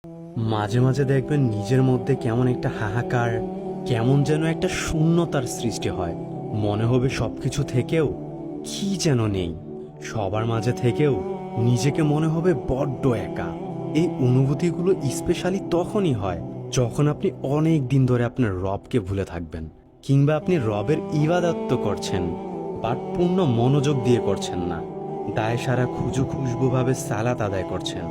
মাঝে মাঝে দেখবেন নিজের মধ্যে কেমন একটা হাহাকার, কেমন যেন একটা শূন্যতার সৃষ্টি হয়। মনে হবে সবকিছু থেকেও কি যেন নেই, সবার মাঝে থেকেও নিজেকে মনে হবে বড্ড একা। এই অনুভূতিগুলো স্পেশালি তখনই হয় যখন আপনি অনেক দিন ধরে আপনার রবকে ভুলে থাকবেন, কিংবা আপনি রবের ইবাদত করছেন বাট পূর্ণ মনোযোগ দিয়ে করছেন না, দায় সারা খুশবুভাবে সালাত আদায় করছেন।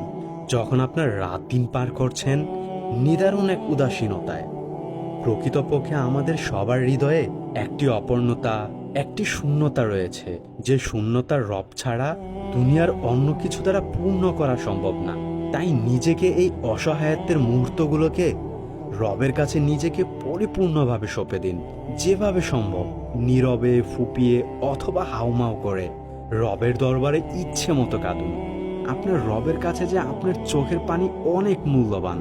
যখন আপনার রাত দিন পার করছেন নিদারুণ এক উদাসীনতায়। প্রকৃতপক্ষে আমাদের সবার হৃদয়ে একটি অপূর্ণতা, একটি শূন্যতা রয়েছে, যে শূন্যতার রব ছাড়া দুনিয়ার অন্য কিছু দ্বারা পূর্ণ করা সম্ভব না। তাই নিজেকে এই অসহায়ত্বের মুহূর্তগুলোকে রবের কাছে নিজেকে পরিপূর্ণভাবে সঁপে দিন। যেভাবে সম্ভব নীরবে, ফুপিয়ে অথবা হাউমাউ করে রবের দরবারে ইচ্ছে মতো কাঁদুন। আপনার রবের কাছে যে আপনার চোখের পানি অনেক মূল্যবান,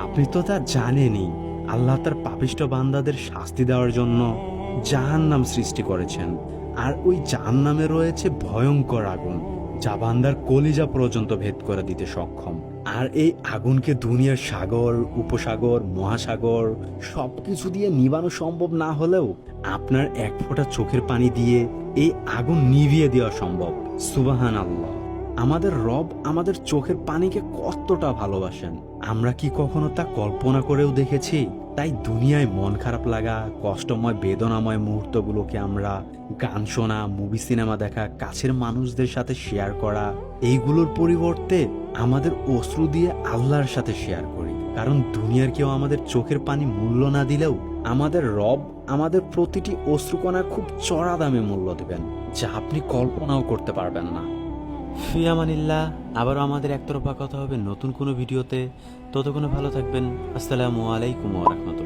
আপনি তো তা জানেনই। আল্লাহ তার পাপিষ্ঠ বান্দাদের শাস্তি দেওয়ার জন্য জাহান্নাম সৃষ্টি করেছেন, আর ওই জাহান্নামে রয়েছে ভয়ঙ্কর আগুন, যা বান্দার কলিজা পর্যন্ত ভেদ করে দিতে সক্ষম। আর এই আগুনকে দুনিয়ার সাগর, উপসাগর, মহাসাগর সবকিছু দিয়ে নিবানো সম্ভব না হলেও আপনার এক ফোঁটা চোখের পানি দিয়ে এই আগুন নিভিয়ে দেওয়া সম্ভব। সুবহান আল্লাহ। আমাদের রব আমাদের চোখের পানিকে কতটা ভালোবাসেন, আমরা কি কখনো তা কল্পনা করেও দেখেছি? তাই দুনিয়ায় মন খারাপ লাগা, কষ্টময় বেদনাময় মুহূর্তগুলোকে আমরা গান শোনা, মুভি সিনেমা দেখা, কাছের মানুষদের সাথে শেয়ার করা, এইগুলোর পরিবর্তে আমাদের অশ্রু দিয়ে আল্লাহর সাথে শেয়ার করি। কারণ দুনিয়ার কেউ আমাদের চোখের পানি মূল্য না দিলেও আমাদের রব আমাদের প্রতিটি অশ্রুকণা খুব চড়া দামে মূল্য দিবেন, যা আপনি কল্পনাও করতে পারবেন না। ফিয়ামানিল্লাহ। আবারও আমাদের একতরফা কথা হবে নতুন কোনো ভিডিওতে। ততক্ষণে ভালো থাকবেন। আসসালামু আলাইকুম ওয়া রাহমাতুল্লাহ।